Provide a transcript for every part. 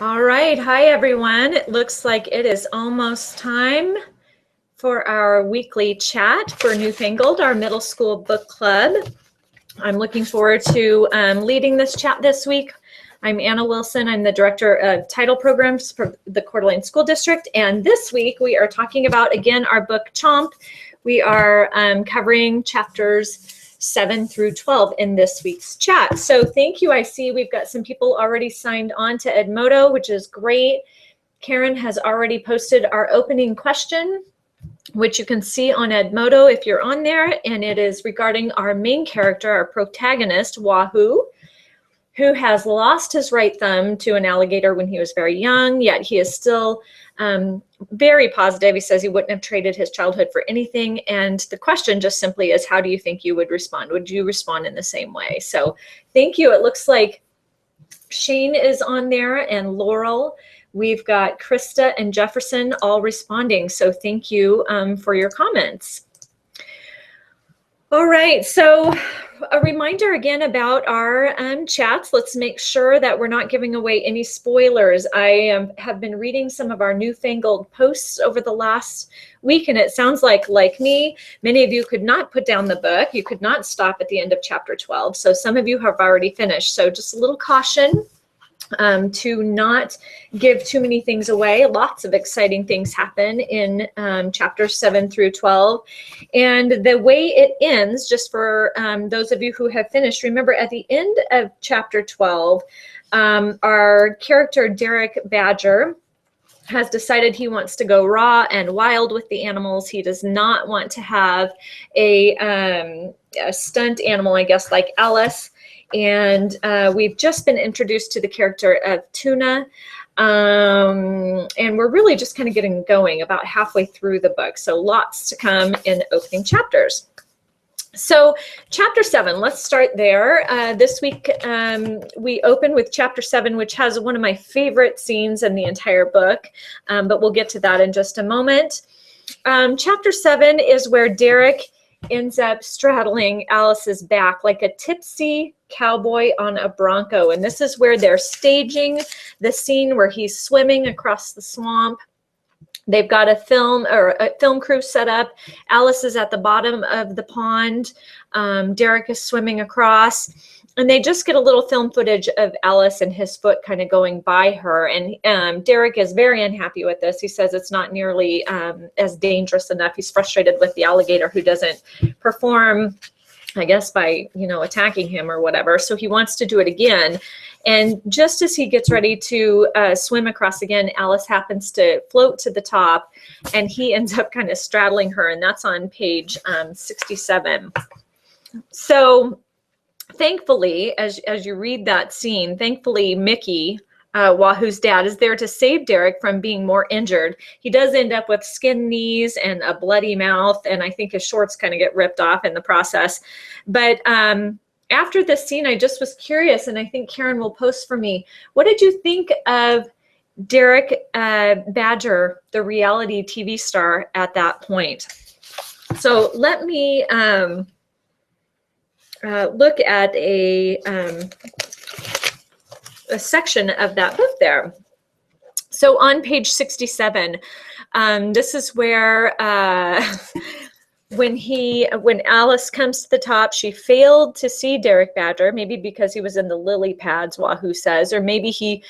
All right. Hi, everyone. It looks like it is almost time for our weekly chat for Newfangled, our middle school book club. I'm looking forward to leading this chat this week. I'm Anna Wilson. I'm the Director of Title Programs for the Coeur d'Alene School District. And this week we are talking about, again, our book Chomp. We are covering chapters 7 through 12 in this week's chat. So thank you. I see we've got some people already signed on to Edmodo, which is great. Karen has already posted our opening question, which you can see on Edmodo if you're on there, and it is regarding our main character, our protagonist, Wahoo, who has lost his right thumb to an alligator when he was very young, yet he is still very positive. He says he wouldn't have traded his childhood for anything. And the question just simply is, how do you think you would respond? Would you respond in the same way? So thank you. It looks like Shane is on there and Laurel. We've got Krista and Jefferson all responding. So thank you for your comments. All right, so a reminder again about our chats. Let's make sure that we're not giving away any spoilers. I have been reading some of our Newfangled posts over the last week, and it sounds like me, many of you could not put down the book. You could not stop at the end of chapter 12. So some of you have already finished. So just a little caution to not give too many things away. Lots of exciting things happen in chapters 7 through 12. And the way it ends, just for those of you who have finished, remember at the end of chapter 12, our character Derek Badger has decided he wants to go raw and wild with the animals. He does not want to have a stunt animal, I guess, like Alice. And we've just been introduced to the character of Tuna. And we're really just kind of getting going about halfway through the book. So lots to come in the opening chapters. So chapter 7, let's start there. This week we open with chapter 7, which has one of my favorite scenes in the entire book. But we'll get to that in just a moment. Chapter 7 is where Derek ends up straddling Alice's back like a tipsy cowboy on a bronco. And this is where they're staging the scene where he's swimming across the swamp. They've got a film crew set up. Alice is at the bottom of the pond. Derek is swimming across. And they just get a little film footage of Alice and his foot kind of going by her. And Derek is very unhappy with this. He says it's not nearly as dangerous enough. He's frustrated with the alligator who doesn't perform, I guess, by, attacking him or whatever. So he wants to do it again. And just as he gets ready to swim across again, Alice happens to float to the top and he ends up kind of straddling her. And that's on page 67. So thankfully, as you read that scene, thankfully Mickey, Wahoo's dad, is there to save Derek from being more injured. He does end up with skinned knees and a bloody mouth, and I think his shorts kind of get ripped off in the process. But after this scene, I just was curious, and I think Karen will post for me. What did you think of Derek Badger, the reality TV star, at that point? So let me look at a section of that book there. So on page 67, this is where when Alice comes to the top, she failed to see Derek Badger, maybe because he was in the lily pads, Wahoo says, or maybe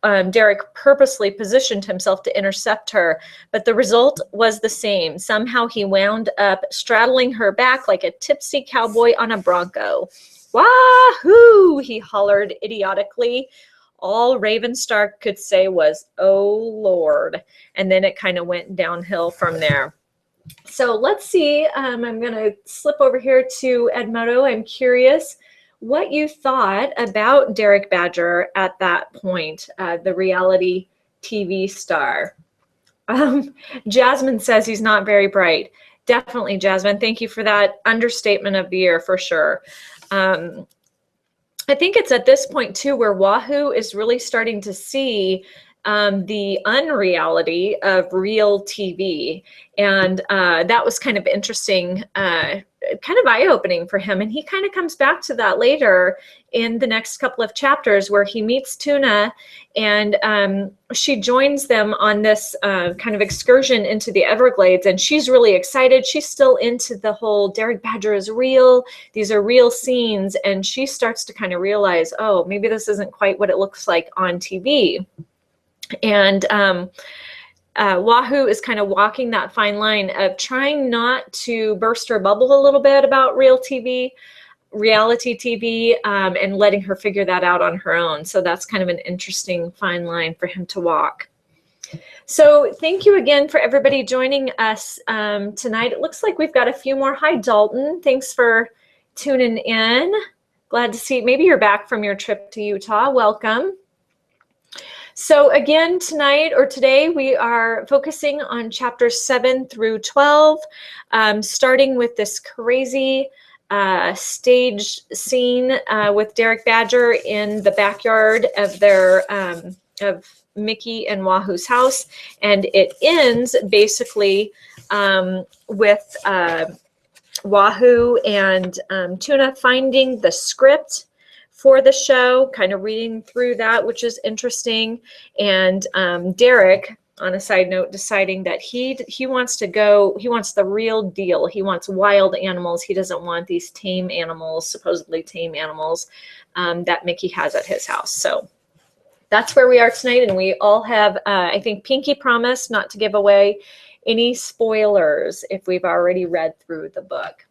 Derek purposely positioned himself to intercept her, but the result was the same. Somehow he wound up straddling her back like a tipsy cowboy on a bronco. Wahoo! He hollered idiotically. All Ravenstar could say was, "Oh, Lord." And then it kind of went downhill from there. So let's see. I'm going to slip over here to Edmodo. I'm curious what you thought about Derek Badger at that point, the reality TV star. Jasmine says he's not very bright. Definitely, Jasmine. Thank you for that understatement of the year for sure. I think it's at this point too where Wahoo is really starting to see the unreality of real TV. And that was kind of interesting kind of eye-opening for him. And he kind of comes back to that later in the next couple of chapters, where he meets Tuna, and she joins them on this kind of excursion into the Everglades. And she's really excited. She's still into the whole Derek Badger is real. These are real scenes. And she starts to kind of realize, oh, maybe this isn't quite what it looks like on TV. And Wahoo is kind of walking that fine line of trying not to burst her bubble a little bit about reality TV, and letting her figure that out on her own. So that's kind of an interesting fine line for him to walk. So thank you again for everybody joining us tonight. It looks like we've got a few more. Hi, Dalton. Thanks for tuning in. Glad to see. Maybe you're back from your trip to Utah. Welcome. So again, tonight or today, we are focusing on chapters 7 through 12, starting with this crazy stage scene with Derek Badger in the backyard of their of Mickey and Wahoo's house, and it ends basically with Wahoo and Tuna finding the script for the show, kind of reading through that, which is interesting, and Derek, on a side note, deciding that he wants to go, he wants the real deal. He wants wild animals. He doesn't want these tame animals, supposedly tame animals, that Mickey has at his house. So that's where we are tonight, and we all have, I think Pinky promised not to give away any spoilers if we've already read through the book.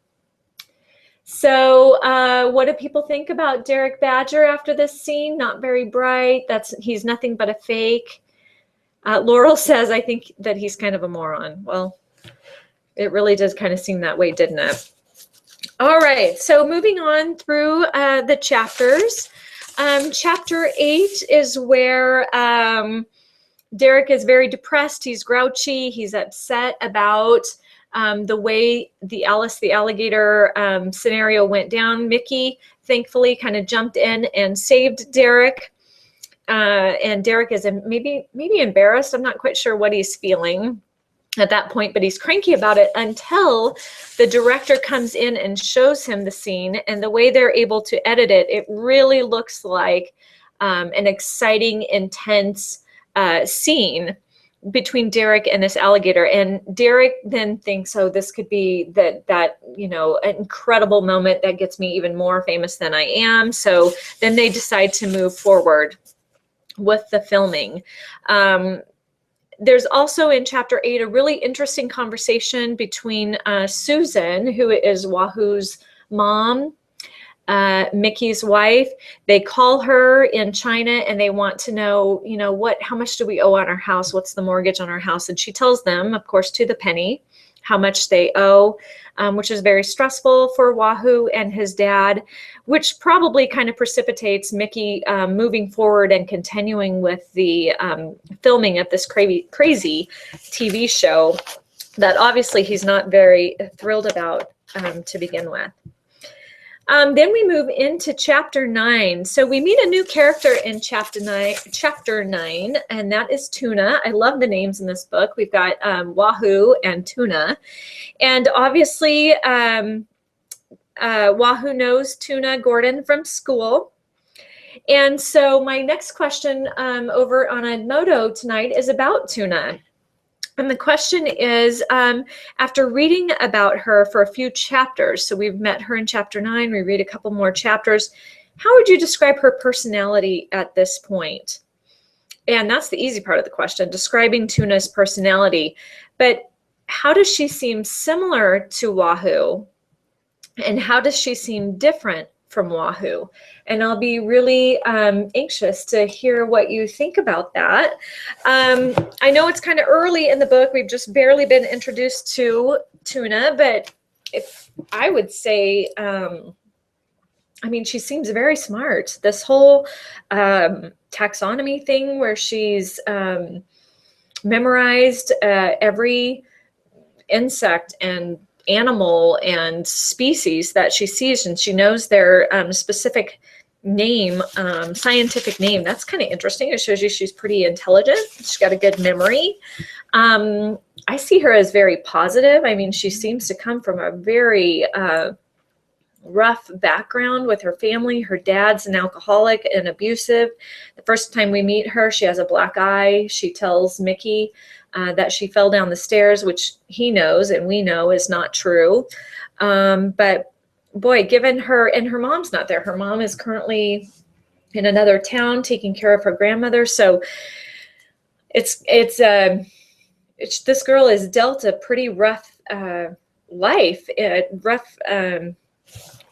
So what do people think about Derek Badger after this scene? Not very bright. He's nothing but a fake. Laurel says, I think that he's kind of a moron. Well, it really does kind of seem that way, didn't it? All right, so moving on through the chapters. Chapter 8 is where Derek is very depressed. He's grouchy. He's upset about the way the Alice the alligator scenario went down. Mickey thankfully kind of jumped in and saved Derek. And Derek is maybe embarrassed. I'm not quite sure what he's feeling at that point, but he's cranky about it until the director comes in and shows him the scene. And the way they're able to edit it, it really looks like an exciting, intense scene between Derek and this alligator. And Derek then thinks, oh, this could be that you know, an incredible moment that gets me even more famous than I am. So then they decide to move forward with the filming. There's also in chapter 8 a really interesting conversation between Susan, who is Wahoo's mom, Mickey's wife. They call her in China and they want to know, you know, how much do we owe on our house? What's the mortgage on our house? And she tells them, of course, to the penny, how much they owe, which is very stressful for Wahoo and his dad, which probably kind of precipitates Mickey moving forward and continuing with the filming of this crazy TV show that obviously he's not very thrilled about to begin with. Then we move into chapter 9. So we meet a new character in chapter 9, and that is Tuna. I love the names in this book. We've got Wahoo and Tuna. And obviously, Wahoo knows Tuna Gordon from school. And so my next question over on Edmodo tonight is about Tuna. And the question is, after reading about her for a few chapters, so we've met her in chapter 9, we read a couple more chapters, how would you describe her personality at this point? And that's the easy part of the question, describing Tuna's personality. But how does she seem similar to Wahoo? And how does she seem different from Wahoo? And I'll be really anxious to hear what you think about that. I know it's kind of early in the book. We've just barely been introduced to Tuna, but if I would say, I mean, she seems very smart. This whole taxonomy thing where she's memorized every insect and animal and species that she sees, and she knows their specific name, scientific name. That's kind of interesting. It shows you she's pretty intelligent. She's got a good memory. I see her as very positive. I mean, she seems to come from a very rough background with her family. Her dad's an alcoholic and abusive. The first time we meet her, she has a black eye. She tells Mickey that she fell down the stairs, which he knows and we know is not true. But boy, given her, and her mom's not there. Her mom is currently in another town taking care of her grandmother. So it's this girl is dealt a pretty rough life, rough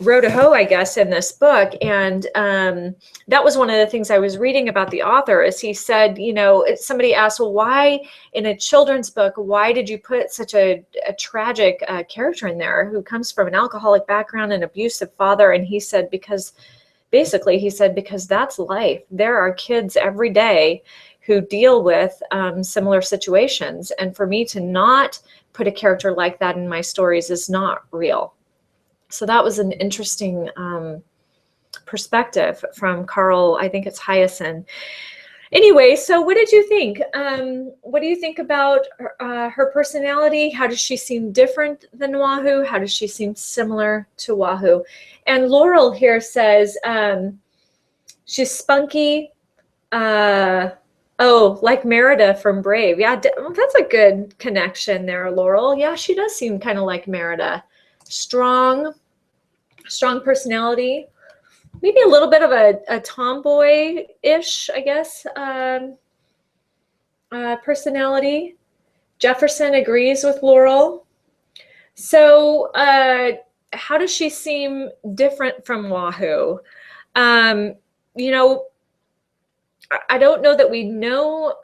road to hoe, I guess, in this book. And that was one of the things I was reading about the author, is he said, you know, somebody asked, well, why in a children's book, why did you put such a tragic character in there who comes from an alcoholic background, an abusive father? And he said, because that's life. There are kids every day who deal with similar situations. And for me to not put a character like that in my stories is not real. So that was an interesting perspective from Carl, I think it's Hyacin. Anyway, so what did you think? What do you think about her personality? How does she seem different than Wahoo? How does she seem similar to Wahoo? And Laurel here says she's spunky. Oh, like Merida from Brave. Yeah, that's a good connection there, Laurel. Yeah, she does seem kind of like Merida. Strong personality. Maybe a little bit of a tomboy-ish, I guess, personality. Jefferson agrees with Laurel. So how does she seem different from Wahoo? You know, I don't know that we know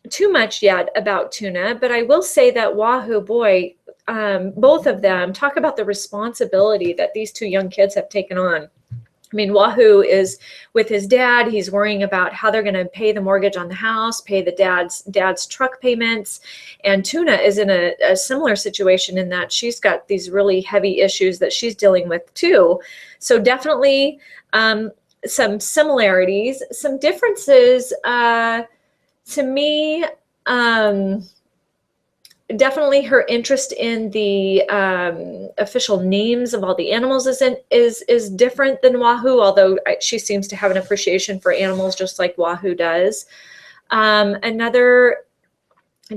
too much yet about Tuna, but I will say that Wahoo, boy, both of them talk about the responsibility that these two young kids have taken on. I mean, Wahoo is with his dad. He's worrying about how they're going to pay the mortgage on the house, pay the dad's truck payments. And Tuna is in a similar situation in that she's got these really heavy issues that she's dealing with too. So definitely some similarities, some differences to me. Definitely her interest in the official names of all the animals is different than Wahoo, although she seems to have an appreciation for animals just like Wahoo does. Another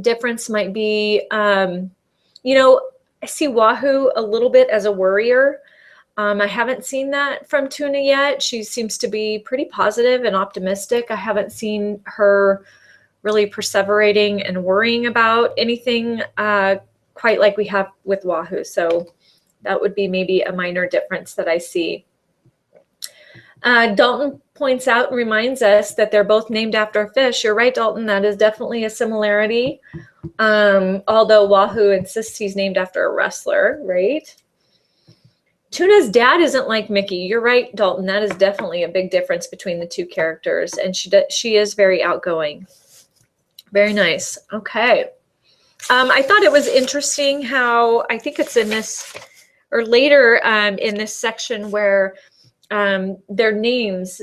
difference might be, you know, I see Wahoo a little bit as a worrier. I haven't seen that from Tuna yet. She seems to be pretty positive and optimistic. I haven't seen her really perseverating and worrying about anything quite like we have with Wahoo. So that would be maybe a minor difference that I see. Dalton points out and reminds us that they're both named after a fish. You're right, Dalton. That is definitely a similarity. Although Wahoo insists he's named after a wrestler, right? Tuna's dad isn't like Mickey. You're right, Dalton. That is definitely a big difference between the two characters. And she is very outgoing. Very nice. Okay. I thought it was interesting how, I think it's in this, or later in this section where their names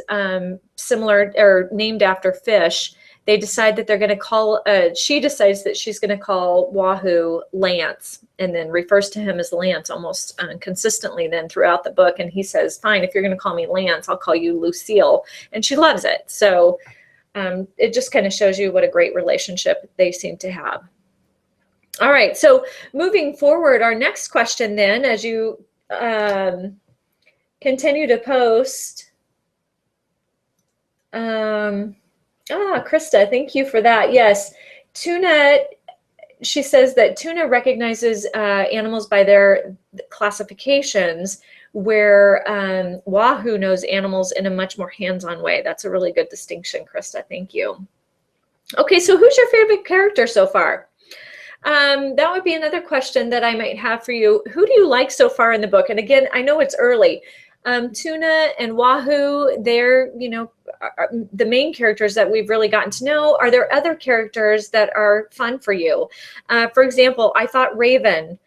similar or named after fish, they decide that they're going to call, she decides that she's going to call Wahoo Lance, and then refers to him as Lance almost consistently then throughout the book. And he says, fine, if you're going to call me Lance, I'll call you Lucille. And she loves it. So it just kind of shows you what a great relationship they seem to have. All right, so moving forward, our next question then, as you continue to post. Krista, thank you for that. Yes, Tuna, she says that Tuna recognizes animals by their classifications, where Wahoo knows animals in a much more hands-on way. That's a really good distinction, Krista. Thank you. Okay, so who's your favorite character so far? That would be another question that I might have for you. Who do you like so far in the book? And again, I know it's early. Tuna and Wahoo, they're, you know, the main characters that we've really gotten to know. Are there other characters that are fun for you? For example, I thought Raven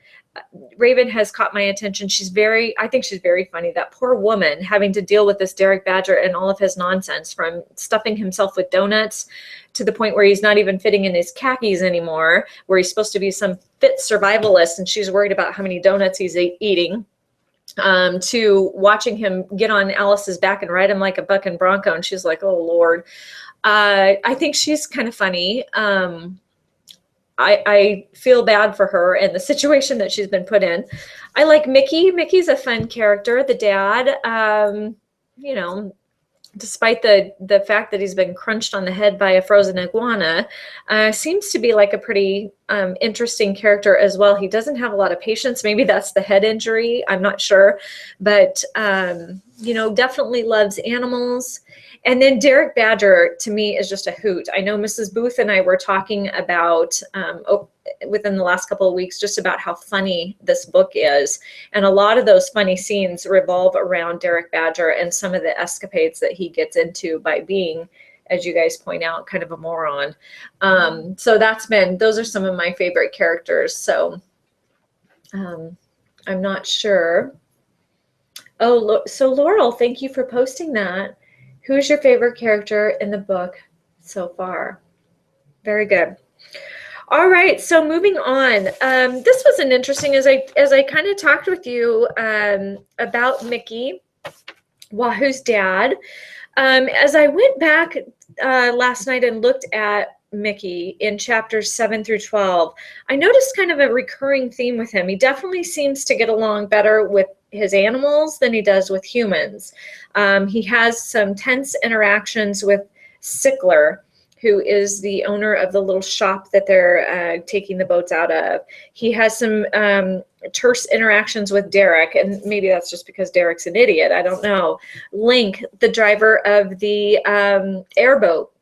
Raven has caught my attention. I think she's very funny. That poor woman having to deal with this Derek Badger and all of his nonsense, from stuffing himself with donuts to the point where he's not even fitting in his khakis anymore, where he's supposed to be some fit survivalist and she's worried about how many donuts he's eating, to watching him get on Alice's back and ride him like a bucking bronco. And she's like, oh, Lord. I think she's kind of funny. I feel bad for her and the situation that she's been put in. I like Mickey. Mickey's a fun character, the dad. You know, despite the fact that he's been crunched on the head by a frozen iguana, seems to be like a pretty interesting character as well. He doesn't have a lot of patience. Maybe that's the head injury. I'm not sure. But, you know, definitely loves animals. And then Derek Badger, to me, is just a hoot. I know Mrs. Booth and I were talking about, within the last couple of weeks, just about how funny this book is. And a lot of those funny scenes revolve around Derek Badger and some of the escapades that he gets into by being, as you guys point out, kind of a moron. So those are some of my favorite characters. So I'm not sure. Oh, so Laurel, thank you for posting that. Who's your favorite character in the book so far? Very good. All right, so moving on. This was an interesting, as I kind of talked with you about Mickey, Wahoo's dad. As I went back last night and looked at Mickey in chapters 7 through 12, I noticed kind of a recurring theme with him. He definitely seems to get along better with his animals than he does with humans. He has some tense interactions with Sickler, who is the owner of the little shop that they're taking the boats out of. He has some terse interactions with Derek, and maybe that's just because Derek's an idiot. I don't know. Link, the driver of the airboat,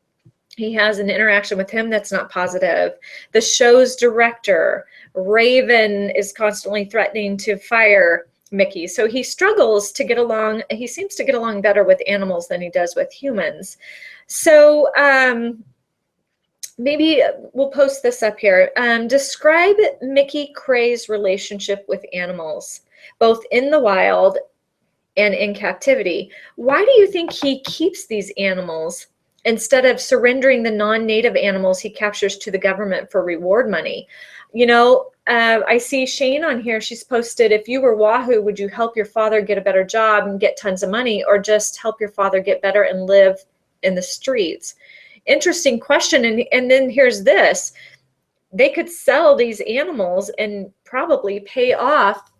he has an interaction with him that's not positive. The show's director, Raven, is constantly threatening to fire Mickey. So he struggles to get along. He seems to get along better with animals than he does with humans. So maybe we'll post this up here. Describe Mickey Cray's relationship with animals, both in the wild and in captivity. Why do you think he keeps these animals instead of surrendering the non-native animals he captures to the government for reward money? You know, I see Shane on here. She's posted, if you were Wahoo, would you help your father get a better job and get tons of money, or just help your father get better and live in the streets? Interesting question. And then here's this. They could sell these animals and probably pay off,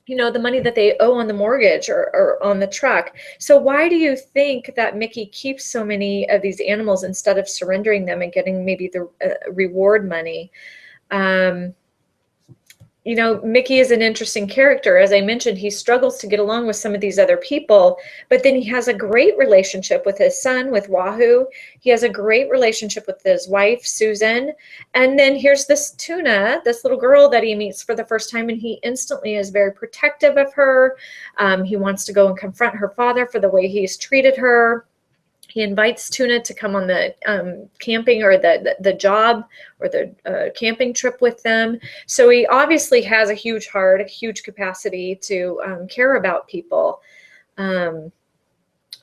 you know, the money that they owe on the mortgage or on the truck. So why do you think that Mickey keeps so many of these animals instead of surrendering them and getting maybe the reward money? You know, Mickey is an interesting character. As I mentioned, he struggles to get along with some of these other people, but then he has a great relationship with his son, with Wahoo. He has a great relationship with his wife, Susan. And then here's this Tuna, this little girl that he meets for the first time, and he instantly is very protective of her. He wants to go and confront her father for the way he's treated her. He invites Tuna to come on the camping or the job or the camping trip with them. So he obviously has a huge heart, a huge capacity to care about people,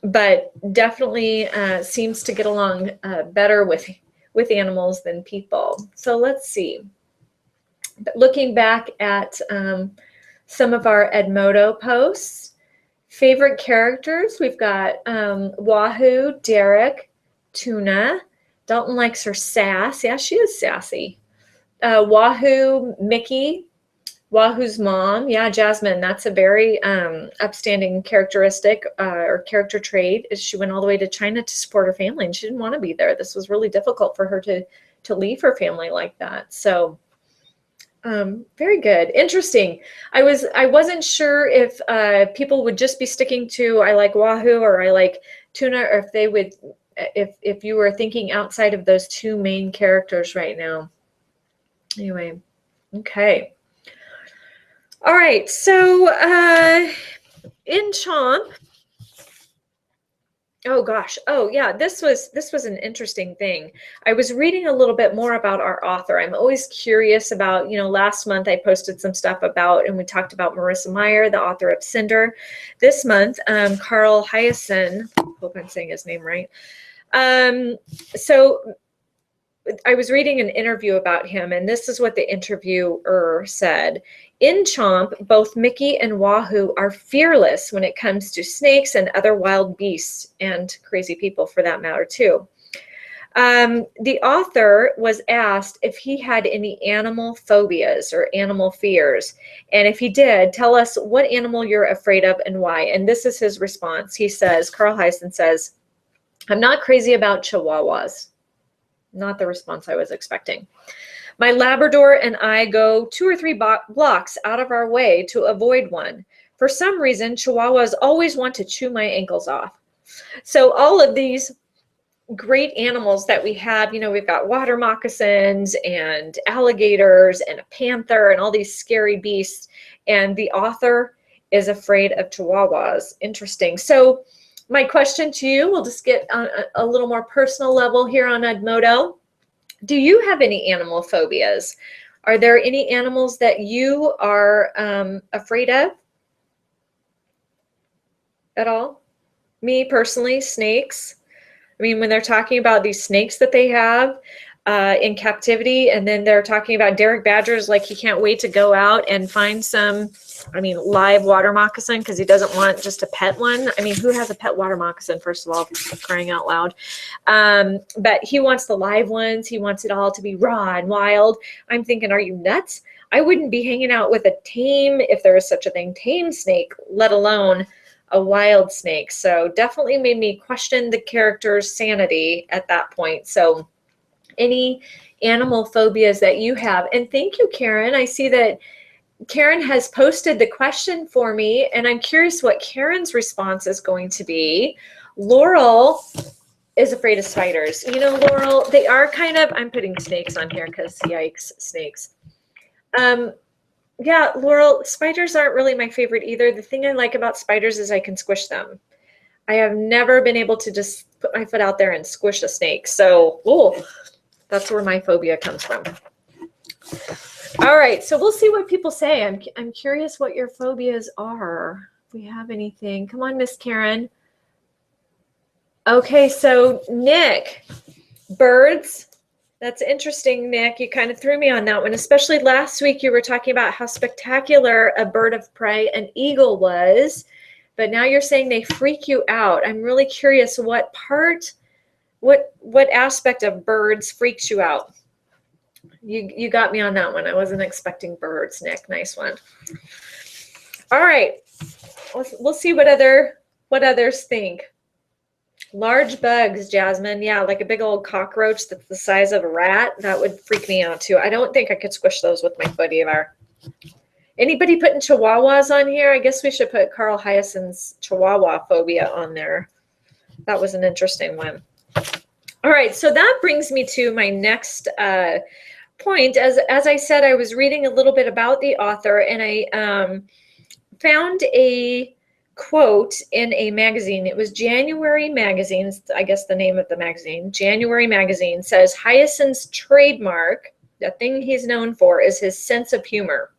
but definitely seems to get along better with animals than people. So let's see. Looking back at some of our Edmodo posts, favorite characters, we've got Wahoo, Derek, Tuna. Dalton likes her sass. Yeah, she is sassy. Wahoo, Mickey, Wahoo's mom. Yeah, Jasmine, that's a very upstanding characteristic or character trait, is she went all the way to China to support her family, and she didn't want to be there. This was really difficult for her to leave her family like that. So very good. Interesting. I wasn't sure if people would just be sticking to I like Wahoo or I like Tuna, or if they would, if you were thinking outside of those two main characters right now. Anyway, okay. All right. So in Chomp, Oh gosh. Oh yeah, this was an interesting thing. I was reading a little bit more about our author. I'm always curious about, last month I posted some stuff about, and we talked about Marissa Meyer, the author of Cinder. This month, Carl Hyacin, hope I'm saying his name right. So I was reading an interview about him, and this is what the interviewer said. In Chomp, both Mickey and Wahoo are fearless when it comes to snakes and other wild beasts, and crazy people for that matter, too. The author was asked if he had any animal phobias or animal fears. And if he did, tell us what animal you're afraid of and why. And this is his response. He says, Carl Hyacin says, I'm not crazy about chihuahuas. Not the response I was expecting. My Labrador and I go 2 or 3 blocks out of our way to avoid one. For some reason, chihuahuas always want to chew my ankles off. So all of these great animals that we have, we've got water moccasins and alligators and a panther and all these scary beasts. And the author is afraid of chihuahuas. Interesting. So my question to you, we'll just get on a little more personal level here on Edmodo. Do you have any animal phobias? Are there any animals that you are afraid of at all? Me personally, snakes. I mean, when they're talking about these snakes that they have in captivity, and then they're talking about Derek Badger's like he can't wait to go out and find some, live water moccasin because he doesn't want just a pet one. I mean, who has a pet water moccasin, first of all, crying out loud? But he wants the live ones. He wants it all to be raw and wild. I'm thinking, are you nuts? I wouldn't be hanging out with a tame, if there is such a thing, tame snake, let alone a wild snake. So definitely made me question the character's sanity at that point. So any animal phobias that you have. And thank you, Karen. I see that Karen has posted the question for me, and I'm curious what Karen's response is going to be. Laurel is afraid of spiders. Laurel, they are kind of, I'm putting snakes on here because yikes, snakes. Yeah, Laurel, spiders aren't really my favorite either. The thing I like about spiders is I can squish them. I have never been able to just put my foot out there and squish a snake. So, that's where my phobia comes from. All right, so we'll see what people say. I'm curious what your phobias are. If we have anything. Come on, Miss Karen. Okay, so Nick, birds. That's interesting, Nick. You kind of threw me on that one, especially last week you were talking about how spectacular a bird of prey an eagle was, but now you're saying they freak you out. I'm really curious what aspect of birds freaks you out? You got me on that one. I wasn't expecting birds, Nick. Nice one. All right. We'll see what others think. Large bugs, Jasmine. Yeah, like a big old cockroach that's the size of a rat. That would freak me out too. I don't think I could squish those with my foot either. Anybody putting chihuahuas on here? I guess we should put Carl Hyacin's chihuahua phobia on there. That was an interesting one. All right, so that brings me to my next point. As I said, I was reading a little bit about the author, and I found a quote in a magazine. It was January Magazine, I guess the name of the magazine. January Magazine says Hyacin's trademark, the thing he's known for, is his sense of humor,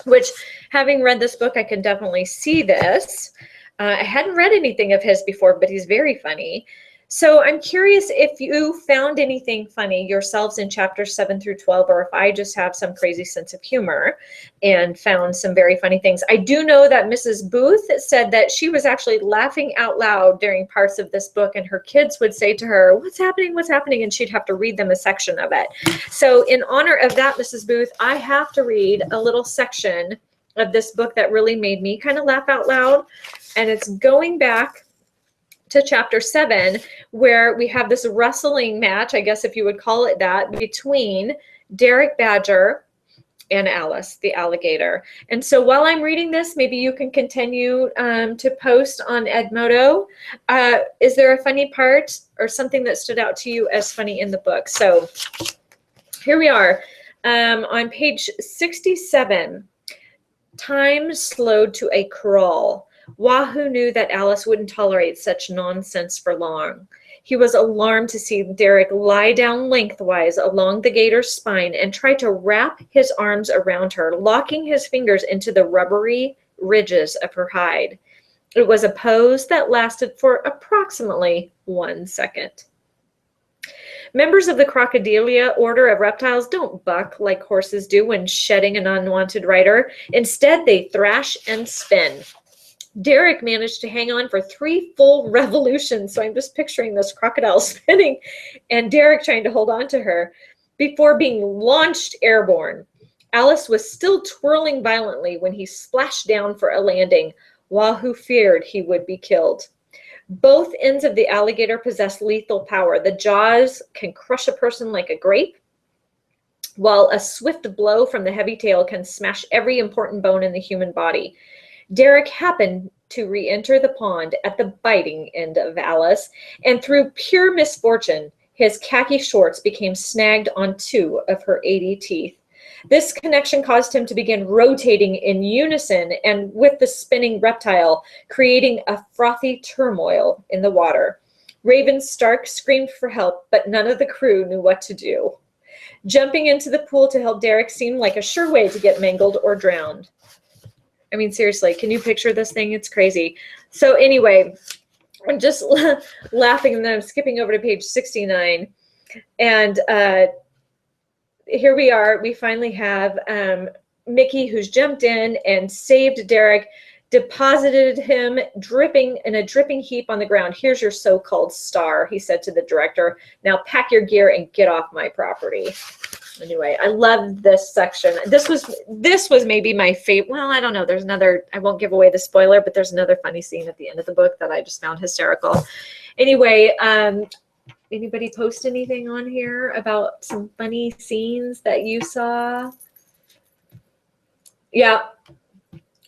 which, having read this book, I can definitely see this. I hadn't read anything of his before, but he's very funny. So I'm curious if you found anything funny yourselves in chapters 7 through 12, or if I just have some crazy sense of humor and found some very funny things. I do know that Mrs. Booth said that she was actually laughing out loud during parts of this book, and her kids would say to her, "What's happening? What's happening?" And she'd have to read them a section of it. So in honor of that, Mrs. Booth, I have to read a little section of this book that really made me kind of laugh out loud. And it's going back to chapter 7, where we have this wrestling match, I guess if you would call it that, between Derek Badger and Alice, the alligator. And so while I'm reading this, maybe you can continue to post on Edmodo. Is there a funny part or something that stood out to you as funny in the book? So here we are on page 67. Time slowed to a crawl. Wahoo knew that Alice wouldn't tolerate such nonsense for long. He was alarmed to see Derek lie down lengthwise along the gator's spine and try to wrap his arms around her, locking his fingers into the rubbery ridges of her hide. It was a pose that lasted for approximately 1 second. Members of the Crocodilia order of reptiles don't buck like horses do when shedding an unwanted rider. Instead, they thrash and spin. Derek managed to hang on for 3 full revolutions. So I'm just picturing this crocodile spinning and Derek trying to hold on to her before being launched airborne. Alice was still twirling violently when he splashed down for a landing. Wahoo feared he would be killed. Both ends of the alligator possess lethal power. The jaws can crush a person like a grape, while a swift blow from the heavy tail can smash every important bone in the human body. Derek happened to re-enter the pond at the biting end of Alice, and through pure misfortune, his khaki shorts became snagged on 2 of her 80 teeth. This connection caused him to begin rotating in unison and with the spinning reptile, creating a frothy turmoil in the water. Raven Stark screamed for help, but none of the crew knew what to do. Jumping into the pool to help Derek seemed like a sure way to get mangled or drowned. I mean, seriously, can you picture this thing? It's crazy. So anyway, I'm just laughing, and then I'm skipping over to page 69. And here we are. We finally have Mickey, who's jumped in and saved Derek, deposited him dripping in a dripping heap on the ground. Here's your so-called star, he said to the director. Now pack your gear and get off my property. Anyway, I love this section. This was maybe my favorite. Well, I don't know. There's another, I won't give away the spoiler, but there's another funny scene at the end of the book that I just found hysterical. Anyway, anybody post anything on here about some funny scenes that you saw? Yeah,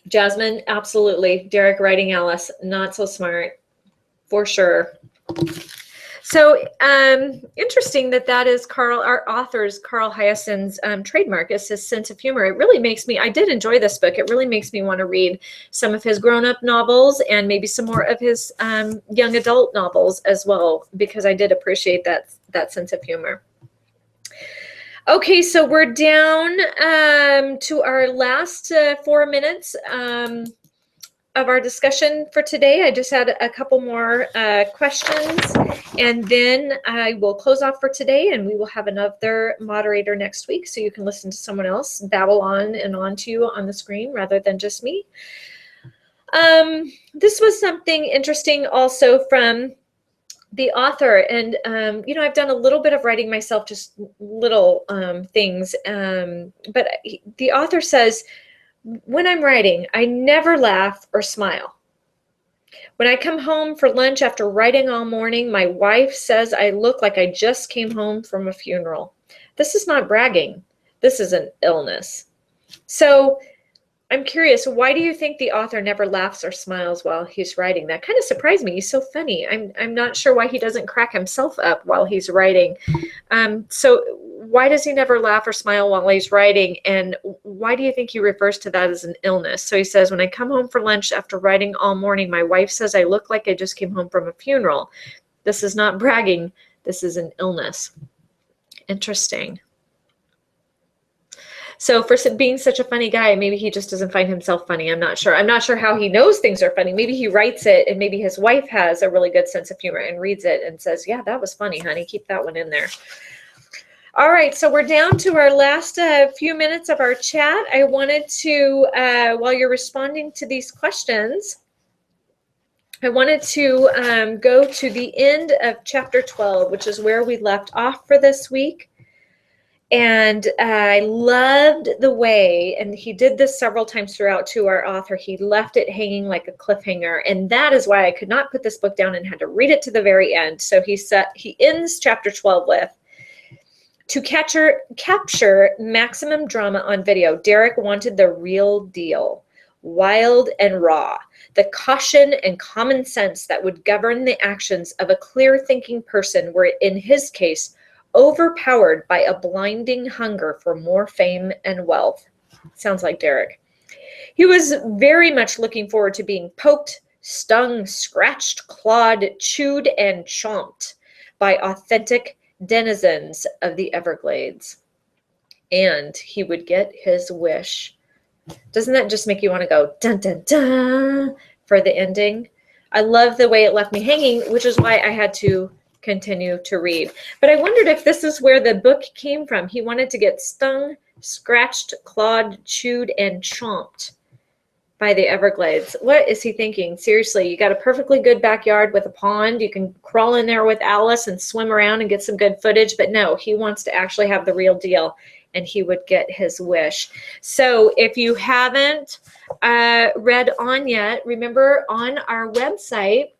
Jasmine, absolutely. Derek writing Alice, not so smart, for sure. So interesting that is our author's Carl Hyacint's trademark is his sense of humor. It really makes me, I did enjoy this book. It really makes me want to read some of his grown-up novels and maybe some more of his young adult novels as well, because I did appreciate that sense of humor. Okay, so we're down to our last 4 minutes of our discussion for today. I just had a couple more questions, and then I will close off for today, and we will have another moderator next week, so you can listen to someone else babble on and on to you on the screen rather than just me. This was something interesting also from the author, and you know, I've done a little bit of writing myself, just little things, but the author says, when I'm writing, I never laugh or smile. When I come home for lunch after writing all morning, my wife says I look like I just came home from a funeral. This is not bragging. This is an illness. So I'm curious, why do you think the author never laughs or smiles while he's writing? That kind of surprised me. He's so funny. I'm not sure why he doesn't crack himself up while he's writing. So why does he never laugh or smile while he's writing? And why do you think he refers to that as an illness? So he says, when I come home for lunch after writing all morning, my wife says I look like I just came home from a funeral. This is not bragging. This is an illness. Interesting. So for being such a funny guy, maybe he just doesn't find himself funny. I'm not sure. I'm not sure how he knows things are funny. Maybe he writes it, and maybe his wife has a really good sense of humor and reads it and says, yeah, that was funny, honey. Keep that one in there. All right, so we're down to our last few minutes of our chat. I wanted to, while you're responding to these questions, I wanted to go to the end of chapter 12, which is where we left off for this week. And I loved the way, and he did this several times throughout to our author, he left it hanging like a cliffhanger. And that is why I could not put this book down and had to read it to the very end. So he ends chapter 12 with, to capture maximum drama on video, Derek wanted the real deal, wild and raw, the caution and common sense that would govern the actions of a clear-thinking person were, in his case, overpowered by a blinding hunger for more fame and wealth. Sounds like Derek. He was very much looking forward to being poked, stung, scratched, clawed, chewed, and chomped by authentic denizens of the Everglades. And he would get his wish. Doesn't that just make you want to go dun dun dun for the ending? I love the way it left me hanging, which is why I had to continue to read. But I wondered if this is where the book came from. He wanted to get stung, scratched, clawed, chewed, and chomped by the Everglades. What is he thinking? Seriously, you got a perfectly good backyard with a pond. You can crawl in there with Alice and swim around and get some good footage. But no, he wants to actually have the real deal, and he would get his wish. So if you haven't read on yet, remember on our website,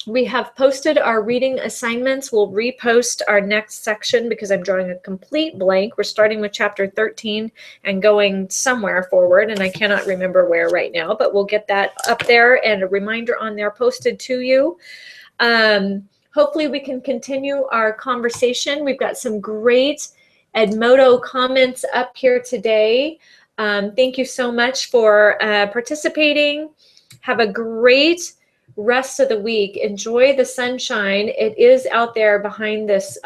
we have posted our reading assignments. We'll repost our next section because I'm drawing a complete blank. We're starting with chapter 13 and going somewhere forward, and I cannot remember where right now, but we'll get that up there and a reminder on there posted to you. Hopefully we can continue our conversation. We've got some great Edmodo comments up here today. Thank you so much for participating. Have a great rest of the week. Enjoy the sunshine. It is out there behind this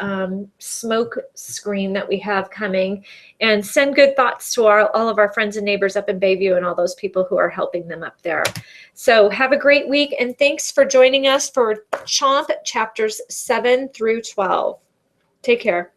smoke screen that we have coming. And send good thoughts to all of our friends and neighbors up in Bayview and all those people who are helping them up there. So have a great week, and thanks for joining us for Chomp chapters 7 through 12. Take care.